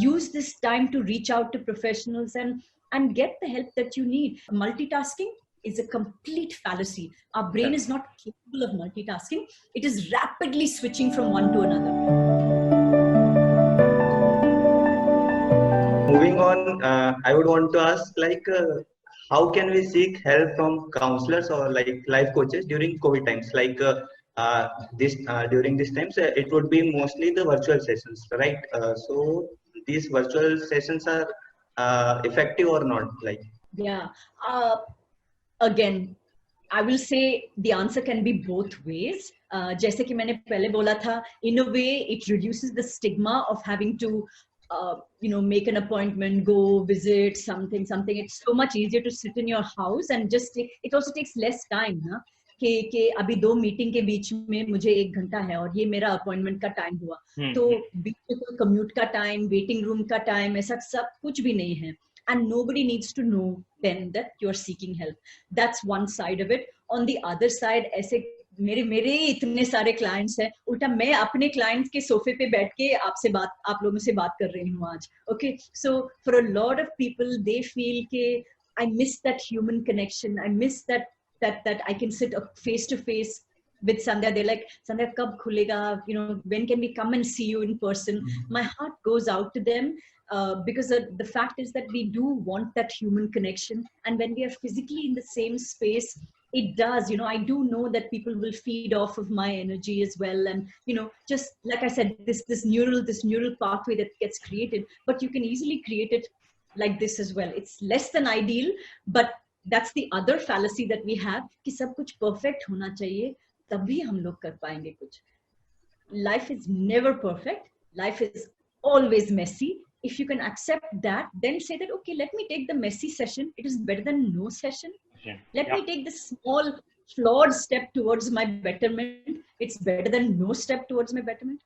use this time to reach out to professionals and get the help that you need. Multitasking is a complete fallacy. Our brain is not capable of multitasking. It is rapidly switching from one to another. Moving on, I would want to ask, how can we seek help from counselors or like life coaches during COVID times? During these times, it would be mostly the virtual sessions, right? So these virtual sessions are effective or not? Yeah. Again, I will say the answer can be both ways. जैसे कि मैंने पहले बोला था, in a way, it reduces the stigma of having to, make an appointment, go visit something. It's so much easier to sit in your house and just it also takes less time, ना? कि अभी 2 meeting के बीच में मुझे 1 घंटा है और ये मेरा अपॉइंटमेंट का टाइम हुआ, तो बीच में कोई कम्यूट का टाइम, वेटिंग रूम का टाइम, ऐसा सब कुछ भी नहीं है. And nobody needs to know then that you're seeking help. That's one side of it. On the other side, ऐसे मेरे इतने सारे clients हैं, उल्टा मैं अपने clients के सोफे पे बैठ के आप लोगों से बात कर रही हूँ आज. Okay, so for a lot of people, they feel कि I miss that human connection. I miss that I can sit face to face with Sandhya. They're like, Sandhya, kab khulega? When can we come and see you in person? My heart goes out to them. Because the fact is that we do want that human connection, and when we are physically in the same space, it does, I do know that people will feed off of my energy as well, and just like I said, this neural pathway that gets created, but you can easily create it like this as well. It's less than ideal, but that's the other fallacy that we have, कि सब कुछ perfect होना चाहिए तभी हम लोग कर पाएंगे कुछ. Life is never perfect. Life is always messy. If you can accept that, then say that, okay, let me take the messy session. It is better than no session. Let me take this small flawed step towards my betterment. It's better than no step towards my betterment.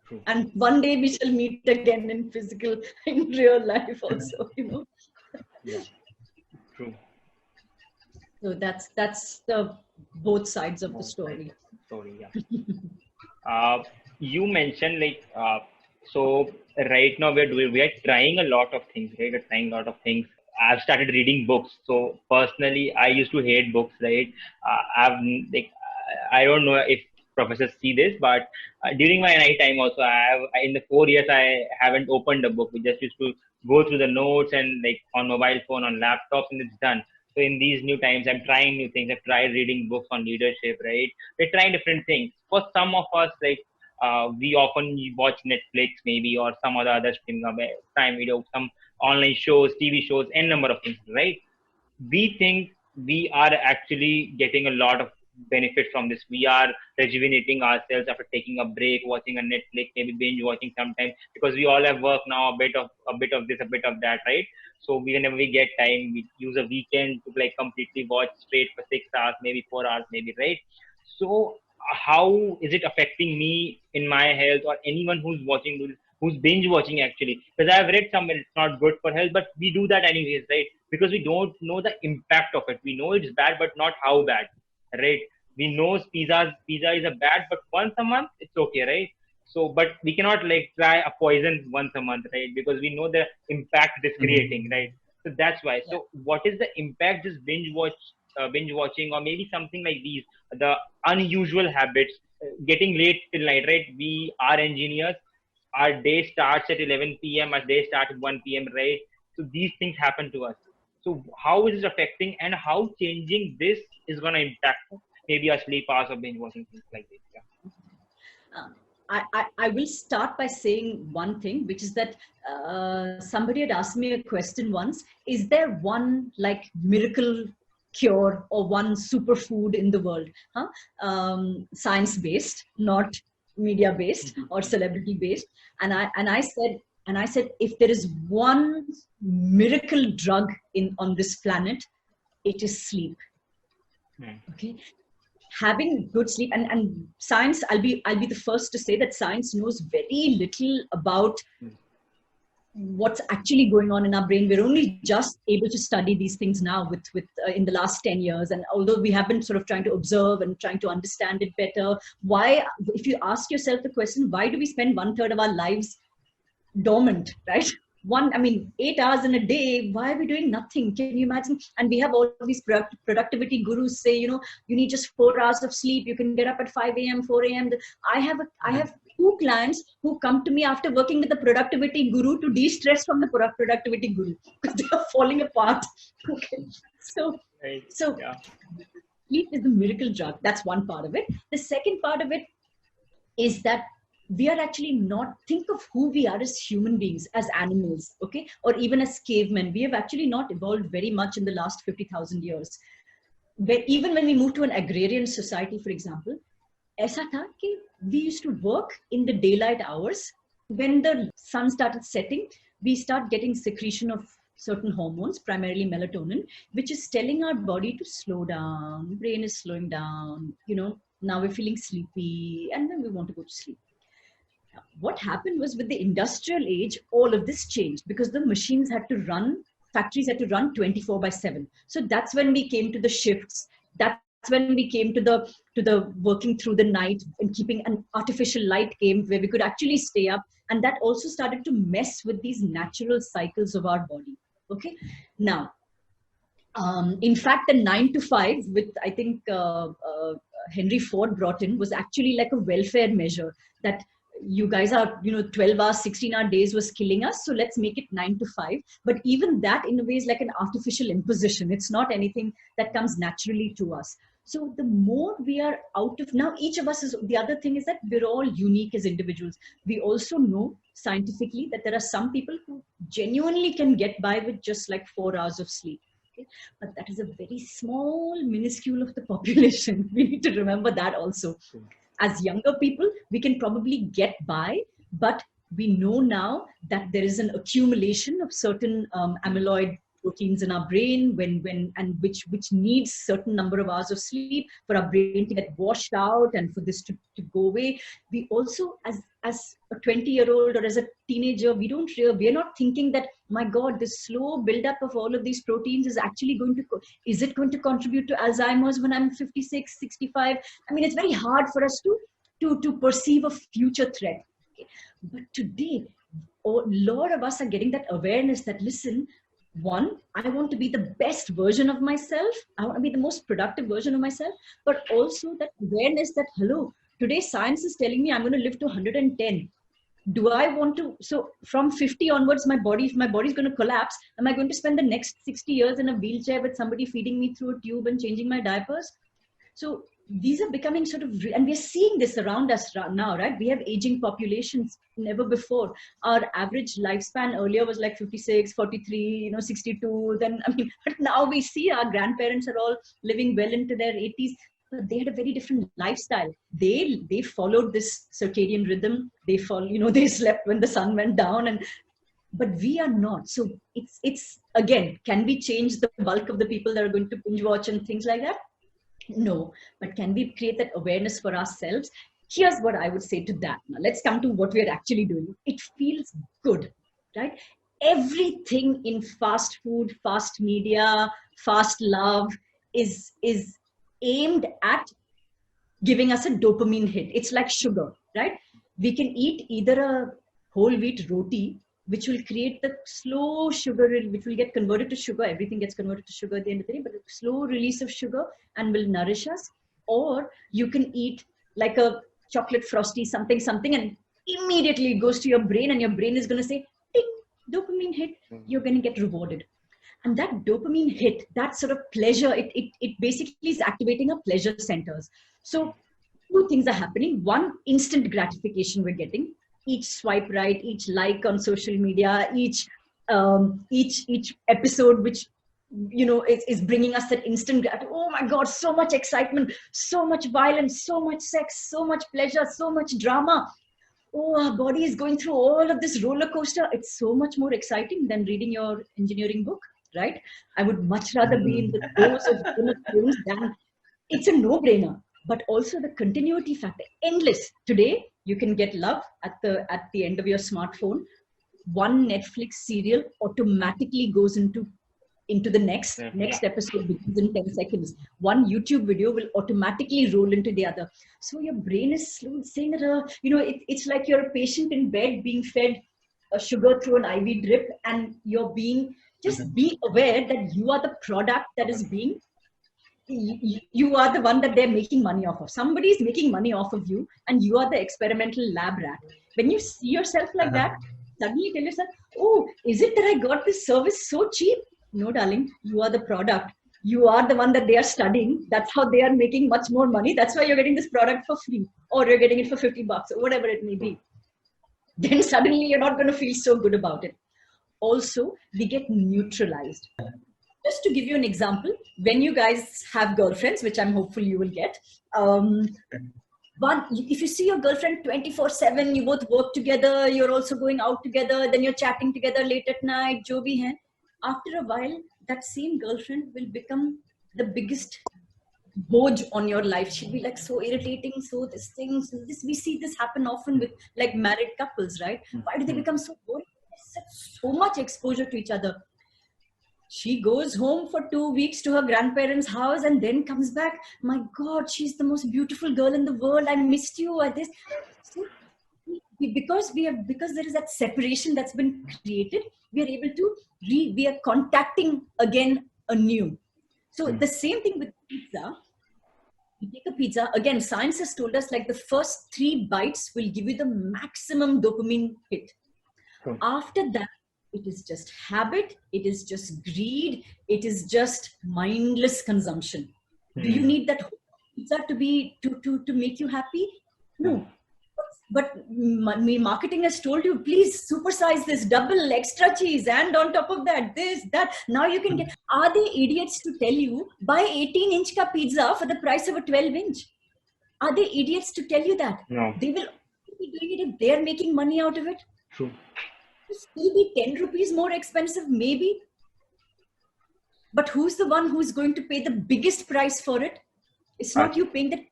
True. And one day we shall meet again in real life also, Yeah. True. So that's the both sides of the story. Yeah. You mentioned so right now we are trying a lot of things, right? We're trying a lot of things. I've started reading books. So personally, I used to hate books, right? I don't know if professors see this, but during my night time also, in the 4 years, I haven't opened a book. We just used to go through the notes and on mobile phone, on laptops, and it's done. So in these new times, I'm trying new things. I've tried reading books on leadership, right? We're trying different things. For some of us, we often watch Netflix maybe or some other streaming time video, some online shows, TV shows, n number of things, right? We think we are actually getting a lot of benefit from this. We are rejuvenating ourselves after taking a break, watching a Netflix, maybe binge watching sometimes, because we all have work now, a bit of this, a bit of that, right? So whenever we get time, we use a weekend to completely watch straight for 6 hours, maybe 4 hours, maybe, right? So how is it affecting me in my health, or anyone who's watching this, who's binge watching actually? Because I've read somewhere it's not good for health, but we do that anyways, right? Because we don't know the impact of it. We know it's bad, but not how bad, right? We know pizza is a bad, but once a month it's okay, right? So, but we cannot try a poison once a month, right? Because we know the impact it's creating, right? So that's why. So what is the impact this binge watching, or maybe something like these, the unusual habits, getting late till night, right? We are engineers. Our day starts at 11 p.m. Our day starts at 1 p.m., right? So these things happen to us. So how is it affecting, and how changing this is going to impact maybe our sleep hours or binge watching, things like this? Yeah. I will start by saying one thing, which is that somebody had asked me a question once: is there one miracle cure or one superfood in the world? Science-based, not media-based or celebrity-based. And I said, if there is one miracle drug on this planet, it is sleep. Okay. Having good sleep, and science, I'll be the first to say that science knows very little about what's actually going on in our brain. We're only just able to study these things now with in the last 10 years. And although we have been sort of trying to observe and trying to understand it better, why, if you ask yourself the question, why do we spend 1/3 of our lives dormant, right? 8 hours in a day, why are we doing nothing? Can you imagine? And we have all these productivity gurus say, you need just 4 hours of sleep. You can get up at 5 a.m., 4 a.m. I have two clients who come to me after working with the productivity guru to de-stress from the productivity guru because they are falling apart. Okay. So, Right. so Yeah. sleep is the miracle drug. That's one part of it. The second part of it is that we are actually not, think of who we are as human beings, as animals, okay, or even as cavemen. We have actually not evolved very much in the last 50,000 years. Even when we moved to an agrarian society, for example, ऐसा था कि we used to work in the daylight hours. When the sun started setting, we start getting secretion of certain hormones, primarily melatonin, which is telling our body to slow down. Brain is slowing down. Now we're feeling sleepy, and then we want to go to sleep. What happened was, with the industrial age, all of this changed because the machines had to run, factories had to run 24/7. So that's when we came to the shifts. That's when we came to the working through the night and keeping an artificial light came where we could actually stay up. And that also started to mess with these natural cycles of our body. Okay. Now, in fact, the 9 to 5, with I think Henry Ford brought in, was actually like a welfare measure that you guys are, 12 hours, 16-hour days was killing us. So let's make it 9 to 5. But even that in a way is like an artificial imposition. It's not anything that comes naturally to us. So the more we are out of, now each of us is, the other thing is that we're all unique as individuals. We also know scientifically that there are some people who genuinely can get by with just like 4 hours of sleep. Okay? But that is a very small, minuscule of the population. We need to remember that also. As younger people, we can probably get by, but we know now that there is an accumulation of certain amyloid proteins in our brain which needs certain number of hours of sleep for our brain to get washed out and for this to go away. We also, as a 20-year-old or as a teenager, we're not thinking that, my God, this slow buildup of all of these proteins is actually going to contribute to Alzheimer's when I'm 56, 65? It's very hard for us to perceive a future threat. Okay? But today, a lot of us are getting that awareness that, listen, one, I want to be the best version of myself. I want to be the most productive version of myself, but also that awareness that, hello, today science is telling me I'm going to live to 110. Do I want to? So from 50 onwards, if my body is going to collapse, am I going to spend the next 60 years in a wheelchair with somebody feeding me through a tube and changing my diapers? So these are becoming sort of, and we're seeing this around us now, right? We have aging populations never before. Our average lifespan earlier was like 56, 43, 62. But now we see our grandparents are all living well into their 80s. But they had a very different lifestyle. They followed this circadian rhythm. They they slept when the sun went down, but we are not. So it's again, can we change the bulk of the people that are going to binge watch and things like that? No, but can we create that awareness for ourselves? Here's what I would say to that. Now, let's come to what we're actually doing. It feels good, right? Everything in fast food, fast media, fast love is aimed at giving us a dopamine hit. It's like sugar, right? We can eat either a whole wheat roti, which will create the slow sugar, which will get converted to sugar. Everything gets converted to sugar at the end of the day, but a slow release of sugar and will nourish us. Or you can eat like a chocolate frosty, something, and immediately it goes to your brain and your brain is going to say, ding, dopamine hit, you're going to get rewarded. And that dopamine hit, that sort of pleasure, it basically is activating our pleasure centers. So two things are happening. One, instant gratification we're getting. Each swipe right, each like on social media, each episode which is bringing us that instant oh my God, so much excitement, so much violence, so much sex, so much pleasure, so much drama. Oh, our body is going through all of this roller coaster. It's so much more exciting than reading your engineering book, right? I would much rather be in the throes of things than, it's a no-brainer. But also the continuity factor, endless. Today, you can get love at the end of your smartphone. One Netflix serial automatically goes into the next episode begins in 10 seconds. One YouTube video will automatically roll into the other. So your brain is saying that, it's like you're a patient in bed being fed sugar through an IV drip, and you're being, just be aware that you are the product that is being, you are the one that they're making money off of. Somebody is making money off of you, and you are the experimental lab rat. When you see yourself like that, suddenly tell yourself, oh, is it that I got this service so cheap? No, darling, you are the product. You are the one that they are studying. That's how they are making much more money. That's why you're getting this product for free, or you're getting it for $50 or whatever it may be. Then suddenly you're not going to feel so good about it. Also, we get neutralized. Just to give you an example, when you guys have girlfriends, which I'm hopeful you will get, if you see your girlfriend 24/7, you both work together, you're also going out together, then you're chatting together late at night, jo bhi hai. After a while, that same girlfriend will become the biggest boj on your life. She'll be like so irritating, so this thing, so this, we see this happen often with like married couples, right? Why do they become so boring? So much exposure to each other. She goes home for 2 weeks to her grandparents' house and then comes back. My God, she's the most beautiful girl in the world. I missed you. So, because there is that separation that's been created, we are able to we are contacting again anew. So the same thing with pizza. You take a pizza, again, science has told us like the first 3 bites will give you the maximum dopamine hit. After that, it is just habit, it is just greed, it is just mindless consumption. Do you need that pizza to make you happy? No. But marketing has told you, please supersize this, double, extra cheese, and on top of that, this, that. Now you can get. Are they idiots to tell you buy 18-inch ka pizza for the price of a 12-inch? Are they idiots to tell you that? No. They will be doing it if they're making money out of it. True. Still be 10 rupees more expensive, maybe. But who's the one who's going to pay the biggest price for it? It's not you paying the.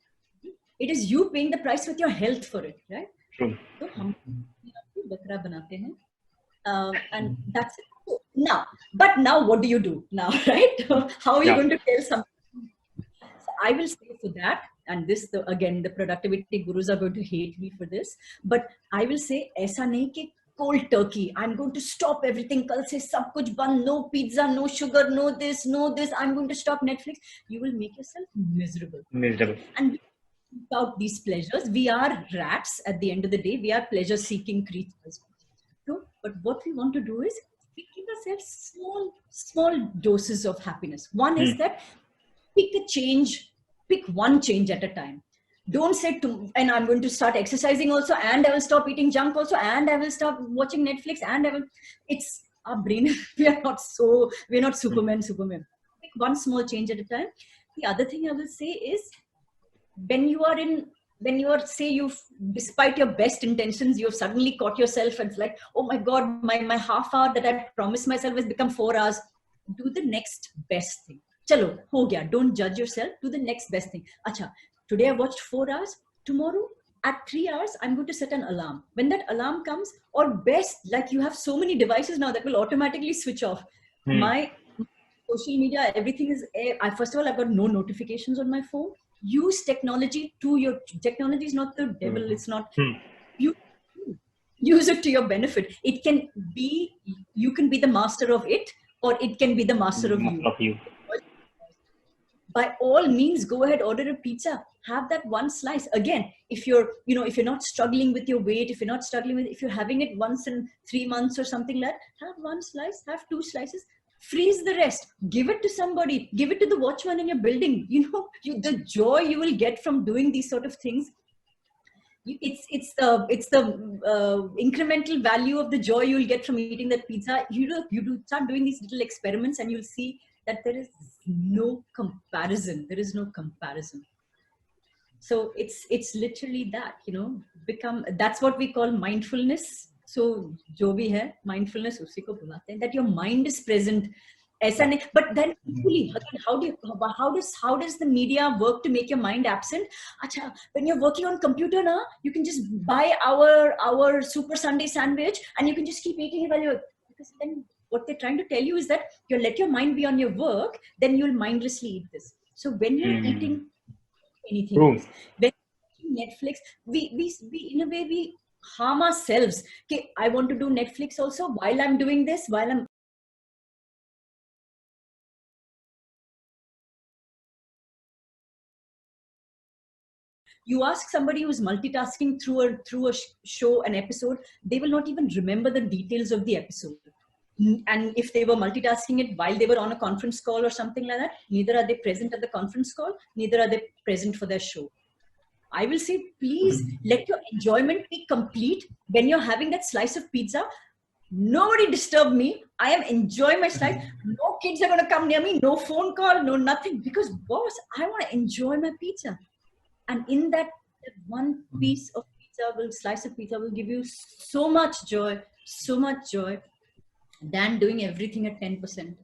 It is you paying the price with your health for it, right? True. So hum bakra banate hain, and that's it. Now what do you do now, right? How are you going to tell something? So I will say for that, and this again the productivity gurus are going to hate me for this, but I will say aisa nahi ki cold turkey, I'm going to stop everything, kal se sab kuch band, no pizza, no sugar, no this, I'm going to stop Netflix. You will make yourself miserable. And without these pleasures, we are rats at the end of the day. We are pleasure seeking creatures. So, but what we want to do is we give ourselves small doses of happiness. One is that pick one change at a time. Don't say and I'm going to start exercising also, and I will stop eating junk also, and I will stop watching Netflix, and it's our brain. We're not Superman. Pick one small change at a time. The other thing I will say is, despite your best intentions, you've suddenly caught yourself and it's like, oh my God, my half hour that I promised myself has become 4 hours. Do the next best thing. Chalo, ho gaya. Don't judge yourself. Do the next best thing. Acha, today I watched 4 hours. Tomorrow at 3 hours, I'm going to set an alarm. When that alarm comes, or best, like you have so many devices now that will automatically switch off. My social media, everything is, first of all, I've got no notifications on my phone. Use technology technology is not the devil. It's not, you use it to your benefit. It can be, you can be the master of it, or it can be the master of you. By all means, go ahead, order a pizza, have that one slice. Again, if you're not struggling with your weight, if you're having it once in 3 months or something like that, have one slice, have 2 slices, freeze the rest, give it to somebody, give it to the watchman in your building. The joy you will get from doing these sort of things. It's the incremental value of the joy you will get from eating that pizza. You start doing these little experiments, and you'll see that there is no comparison. So it's literally that, that's what we call mindfulness. So jo bhi hai, mindfulness usi ko bulate hain, that your mind is present. But then equally, how does the media work to make your mind absent? Acha, when you're working on computer now, you can just buy our Super Sunday sandwich, and you can just keep eating it while you're, because then what they're trying to tell you is that you let your mind be on your work, then you'll mindlessly eat this. So when you're eating anything else, when you're watching Netflix, we in a way, harm ourselves. Okay, I want to do Netflix also while I'm doing this, while I'm you ask somebody who's multitasking through a show, an episode, they will not even remember the details of the episode. And if they were multitasking it while they were on a conference call or something like that, neither are they present at the conference call, neither are they present for their show. I will say, please let your enjoyment be complete when you're having that slice of pizza. Nobody disturb me. I am enjoying my slice. No kids are going to come near me. No phone call, no nothing. Because boss, I want to enjoy my pizza. And in that one piece of slice of pizza will give you so much joy than doing everything at 10%.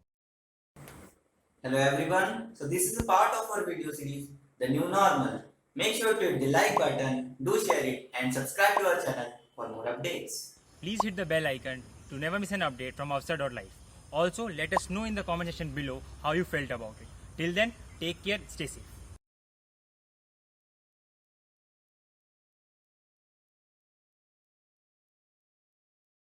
Hello everyone. So this is a part of our video series, The New Normal. Make sure to hit the like button, do share it and subscribe to our channel for more updates. Please hit the bell icon to never miss an update from Avsar.life. Also, let us know in the comment section below how you felt about it. Till then, take care, stay safe.